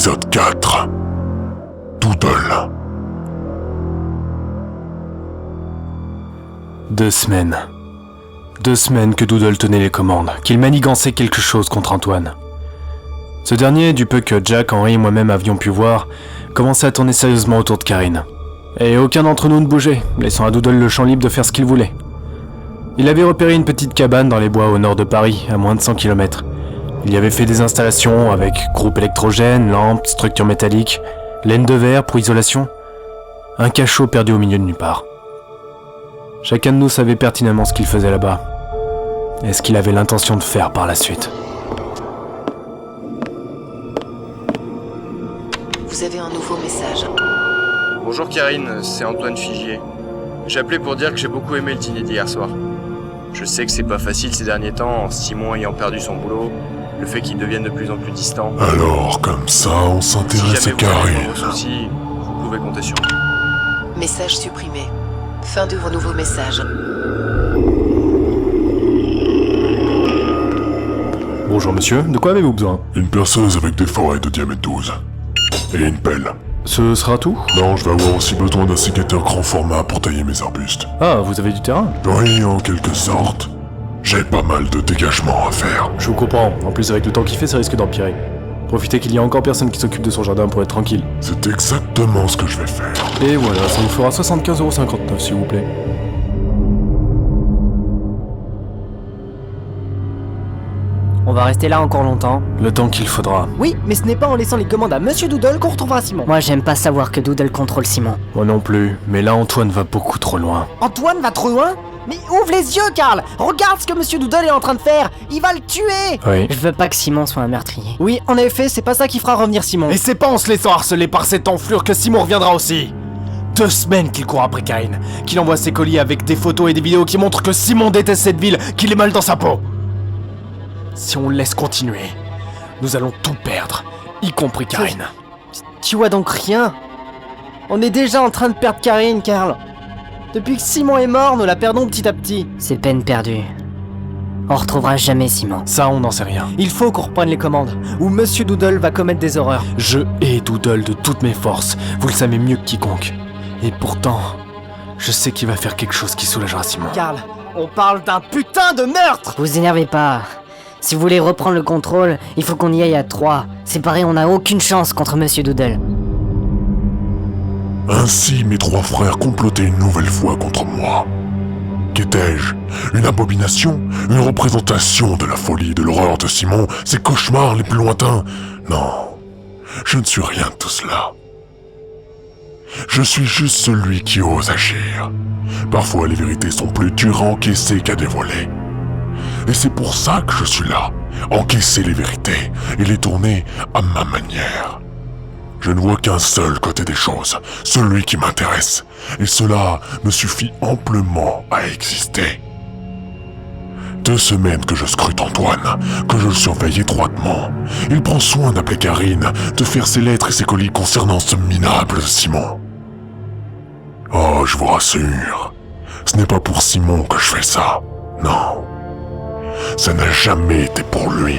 Épisode 4. Doodle. 2 semaines. 2 semaines que Doodle tenait les commandes, qu'il manigançait quelque chose contre Antoine. Ce dernier, du peu que Jack, Henry et moi-même avions pu voir, commençait à tourner sérieusement autour de Karine. Et aucun d'entre nous ne bougeait, laissant à Doodle le champ libre de faire ce qu'il voulait. Il avait repéré une petite cabane dans les bois au nord de Paris, à moins de 100 km. Il y avait fait des installations avec groupe électrogène, lampes, structures métalliques, laine de verre pour isolation. Un cachot perdu au milieu de nulle part. Chacun de nous savait pertinemment ce qu'il faisait là-bas, et ce qu'il avait l'intention de faire par la suite. Vous avez un nouveau message. Bonjour Karine, c'est Antoine Figier. J'ai appelé pour dire que j'ai beaucoup aimé le dîner d'hier soir. Je sais que c'est pas facile ces derniers temps, Simon ayant perdu son boulot, le fait qu'il devienne de plus en plus distant. Alors, comme ça, on Si s'intéresse à jamais vous avez Karine. vos soucis, vous pouvez compter sur moi. Message supprimé. Fin de vos nouveaux messages. Bonjour monsieur, de quoi avez-vous besoin? Une perceuse avec des forêts de diamètre 12. Et une pelle. Ce sera tout? Non, je vais avoir aussi besoin d'un sécateur grand format pour tailler mes arbustes. Ah, vous avez du terrain? Oui, en quelque sorte. J'ai pas mal de dégagements à faire. Je vous comprends, en plus avec le temps qu'il fait, ça risque d'empirer. Profitez qu'il y a encore personne qui s'occupe de son jardin pour être tranquille. C'est exactement ce que je vais faire. Et voilà, ça vous fera 75,59€ s'il vous plaît. On va rester là encore longtemps. Le temps qu'il faudra. Oui, mais ce n'est pas en laissant les commandes à Monsieur Doodle qu'on retrouvera Simon. Moi, j'aime pas savoir que Doodle contrôle Simon. Moi non plus, mais là Antoine va beaucoup trop loin. Antoine va trop loin? Mais ouvre les yeux, Karl! Regarde ce que Monsieur Doodle est en train de faire! Il va le tuer! Oui. Je veux pas que Simon soit un meurtrier. Oui, en effet, c'est pas ça qui fera revenir Simon. Et c'est pas en se laissant harceler par cette enflure que Simon reviendra aussi. 2 semaines qu'il court après Karine, qu'il envoie ses colis avec des photos et des vidéos qui montrent que Simon déteste cette ville, qu'il est mal dans sa peau. Si on le laisse continuer, nous allons tout perdre, y compris Karine. Tu vois donc rien? On est déjà en train de perdre Karine, Karl. Depuis que Simon est mort, nous la perdons petit à petit. C'est peine perdue. On retrouvera jamais Simon. Ça, on n'en sait rien. Il faut qu'on reprenne les commandes, ou Monsieur Doodle va commettre des horreurs. Je hais Doodle de toutes mes forces, vous le savez mieux que quiconque. Et pourtant, je sais qu'il va faire quelque chose qui soulagera Simon. Karl, on parle d'un putain de meurtre! Vous énervez pas. Si vous voulez reprendre le contrôle, il faut qu'on y aille à 3. Séparés, on n'a aucune chance contre Monsieur Doodle. Ainsi, mes 3 frères complotaient une nouvelle fois contre moi. Qu'étais-je? Une abomination? Une représentation de la folie et de l'horreur de Simon, ses cauchemars les plus lointains? Non, je ne suis rien de tout cela. Je suis juste celui qui ose agir. Parfois, les vérités sont plus dures à encaisser qu'à dévoiler. Et c'est pour ça que je suis là, encaisser les vérités et les tourner à ma manière. Je ne vois qu'un seul côté des choses, celui qui m'intéresse, et cela me suffit amplement à exister. 2 semaines que je scrute Antoine, que je le surveille étroitement. Il prend soin d'appeler Karine, de faire ses lettres et ses colis concernant ce minable Simon. Oh, je vous rassure, ce n'est pas pour Simon que je fais ça, non. Ça n'a jamais été pour lui.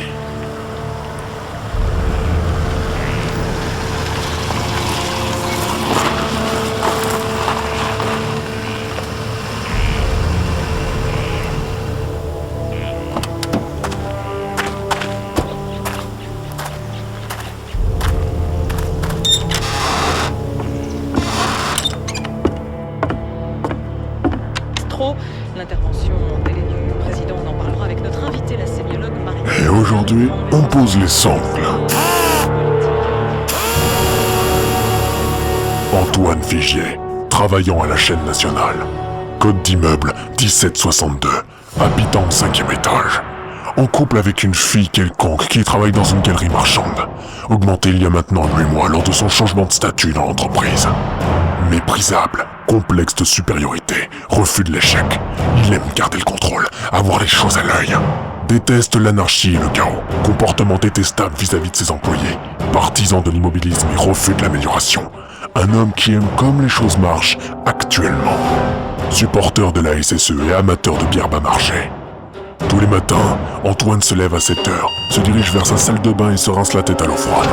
L'intervention en délai du président, on en parlera avec notre invité, la sémiologue Marie. Et aujourd'hui, on pose les sangles. Antoine Figier, travaillant à la chaîne nationale. Code d'immeuble 1762, habitant au 5e étage. En couple avec une fille quelconque qui travaille dans une galerie marchande. Augmenté il y a maintenant 8 mois lors de son changement de statut dans l'entreprise. Méprisable, complexe de supériorité, refus de l'échec. Il aime garder le contrôle, avoir les choses à l'œil. Déteste l'anarchie et le chaos, comportement détestable vis-à-vis de ses employés, partisan de l'immobilisme et refus de l'amélioration. Un homme qui aime comme les choses marchent actuellement. Supporter de la SSE et amateur de bière bas marché. Tous les matins, Antoine se lève à 7 heures, se dirige vers sa salle de bain et se rince la tête à l'eau froide.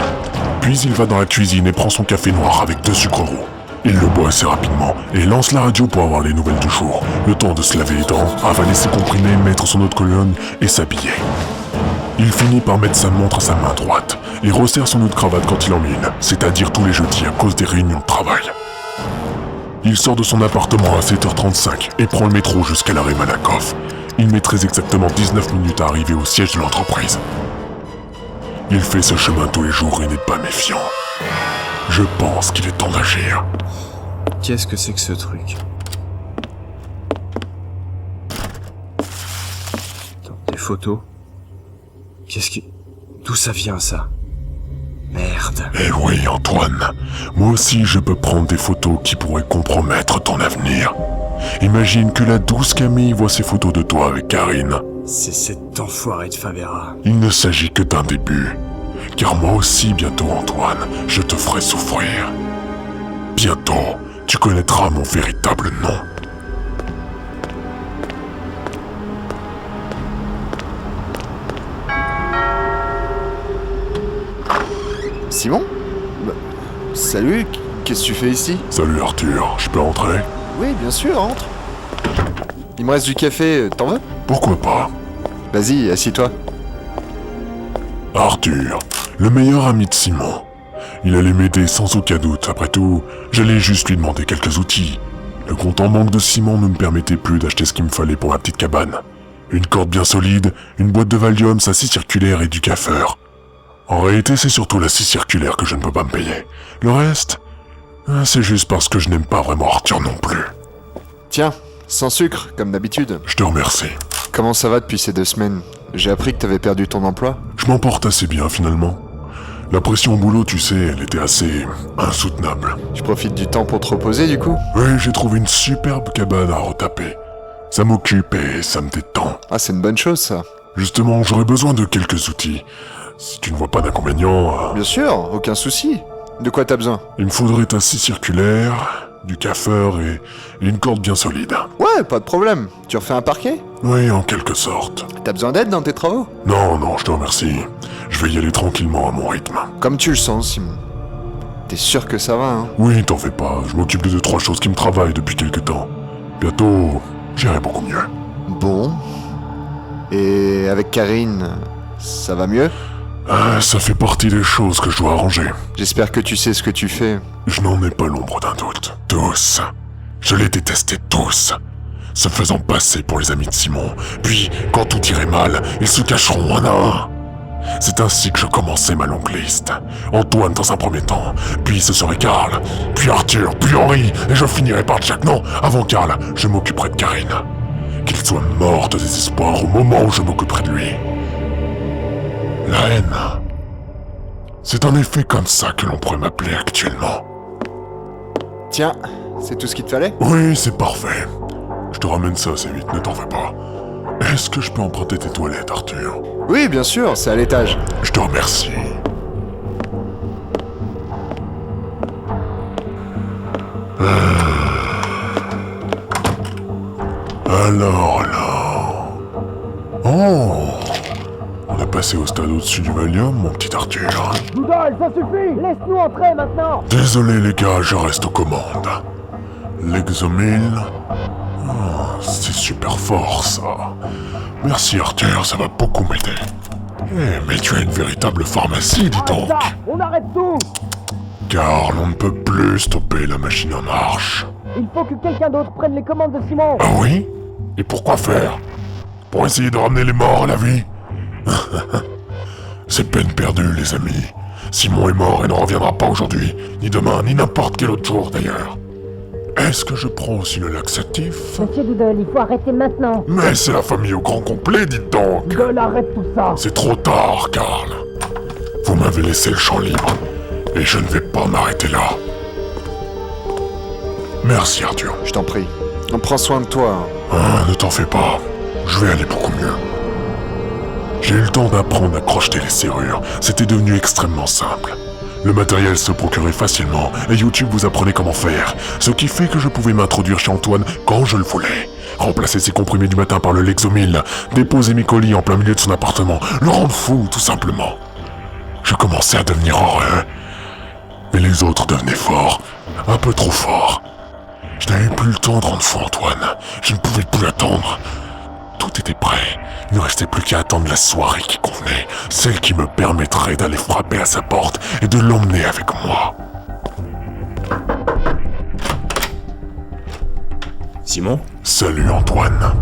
Puis il va dans la cuisine et prend son café noir avec 2 sucres roux. Il le boit assez rapidement et lance la radio pour avoir les nouvelles du jour. Le temps de se laver les dents, avaler ses comprimés, mettre son eau de cologne et s'habiller. Il finit par mettre sa montre à sa main droite et resserre son nœud de cravate quand il en met une, c'est-à-dire tous les jeudis à cause des réunions de travail. Il sort de son appartement à 7h35 et prend le métro jusqu'à l'arrêt Malakoff. Il met très exactement 19 minutes à arriver au siège de l'entreprise. Il fait ce chemin tous les jours et n'est pas méfiant. Je pense qu'il est temps d'agir. Qu'est-ce que c'est que ce truc? Attends, des photos? D'où ça vient, ça? Merde. Eh oui, Antoine. Moi aussi, je peux prendre des photos qui pourraient compromettre ton avenir. Imagine que la douce Camille voit ces photos de toi avec Karine. C'est cet enfoiré de Favera. Il ne s'agit que d'un début. Car moi aussi, bientôt, Antoine, je te ferai souffrir. Bientôt, tu connaîtras mon véritable nom. Simon ? Salut, qu'est-ce que tu fais ici ? Salut Arthur, je peux entrer? Oui, bien sûr, entre. Il me reste du café, t'en veux ? Pourquoi pas? Vas-y, assis-toi. Arthur, le meilleur ami de Simon. Il allait m'aider sans aucun doute, après tout, j'allais juste lui demander quelques outils. Le compte en banque de Simon ne me permettait plus d'acheter ce qu'il me fallait pour ma petite cabane. Une corde bien solide, une boîte de Valium, sa scie circulaire et du cafeur. En réalité, c'est surtout la scie circulaire que je ne peux pas me payer. Le reste, c'est juste parce que je n'aime pas vraiment Arthur non plus. Tiens, sans sucre, comme d'habitude. Je te remercie. Comment ça va depuis ces 2 semaines ? J'ai appris que t'avais perdu ton emploi. Je m'en porte assez bien finalement. La pression au boulot, tu sais, elle était assez insoutenable. Tu profites du temps pour te reposer, du coup ? Oui, j'ai trouvé une superbe cabane à retaper. Ça m'occupe et ça me détend. Ah, c'est une bonne chose, ça. Justement, j'aurais besoin de quelques outils. Si tu ne vois pas d'inconvénient... Bien sûr, aucun souci. De quoi t'as besoin ? Il me faudrait ta scie circulaire, du cafeur et une corde bien solide. Ouais, pas de problème. Tu refais un parquet ? Oui, en quelque sorte. T'as besoin d'aide dans tes travaux ? Non, je te remercie. Je vais y aller tranquillement à mon rythme. Comme tu le sens, Simon. T'es sûr que ça va, hein ? Oui, t'en fais pas. Je m'occupe de 2-3 choses qui me travaillent depuis quelque temps. Bientôt, j'irai beaucoup mieux. Bon. Et avec Karine, ça va mieux ? Ça fait partie des choses que je dois arranger. J'espère que tu sais ce que tu fais. Je n'en ai pas l'ombre d'un doute. Tous. Je les détestais tous. Se faisant passer pour les amis de Simon. Puis, quand tout irait mal, ils se cacheront un à un. C'est ainsi que je commençais ma longue liste. Antoine dans un premier temps, puis ce serait Karl, puis Arthur, puis Henri, et je finirai par Jack. Non, avant Karl, je m'occuperai de Karine. Qu'il soit mort de désespoir au moment où je m'occuperai de lui. La haine. C'est en effet comme ça que l'on pourrait m'appeler actuellement. Tiens, c'est tout ce qu'il te fallait ? Oui, c'est parfait. Je te ramène ça assez vite, ne t'en fais pas. Est-ce que je peux emprunter tes toilettes, Arthur ? Oui, bien sûr, c'est à l'étage. Je te remercie. Alors. Oh, on a passé au stade au-dessus du Valium, mon petit Arthur. Doodle, ça suffit! Laisse-nous entrer maintenant! Désolé les gars, je reste aux commandes. L'exomil... Oh, c'est super fort ça. Merci Arthur, ça va beaucoup m'aider. Mais tu as une véritable pharmacie, dis donc. On arrête tout! Car on ne peut plus stopper la machine en marche. Il faut que quelqu'un d'autre prenne les commandes de Simon! Ah oui? Et pourquoi faire? Pour essayer de ramener les morts à la vie? C'est peine perdue, les amis. Simon est mort et ne reviendra pas aujourd'hui, ni demain, ni n'importe quel autre jour d'ailleurs. Est-ce que je prends aussi le laxatif? Monsieur Doodle, il faut arrêter maintenant. Mais c'est la famille au grand complet, dites donc. Doodle, arrête tout ça! C'est trop tard, Karl. Vous m'avez laissé le champ libre, et je ne vais pas m'arrêter là. Merci, Arthur. Je t'en prie. On prend soin de toi. Ah, ne t'en fais pas. Je vais aller beaucoup mieux. J'ai eu le temps d'apprendre à crocheter les serrures. C'était devenu extrêmement simple. Le matériel se procurait facilement et YouTube vous apprenait comment faire, ce qui fait que je pouvais m'introduire chez Antoine quand je le voulais. Remplacer ses comprimés du matin par le Lexomil, déposer mes colis en plein milieu de son appartement, le rendre fou tout simplement. Je commençais à devenir heureux, mais les autres devenaient forts, un peu trop forts. Je n'avais plus le temps de rendre fou Antoine, je ne pouvais plus attendre. Tout était prêt, il ne restait plus qu'à attendre la soirée qui convenait, celle qui me permettrait d'aller frapper à sa porte et de l'emmener avec moi. Simon ? Salut Antoine.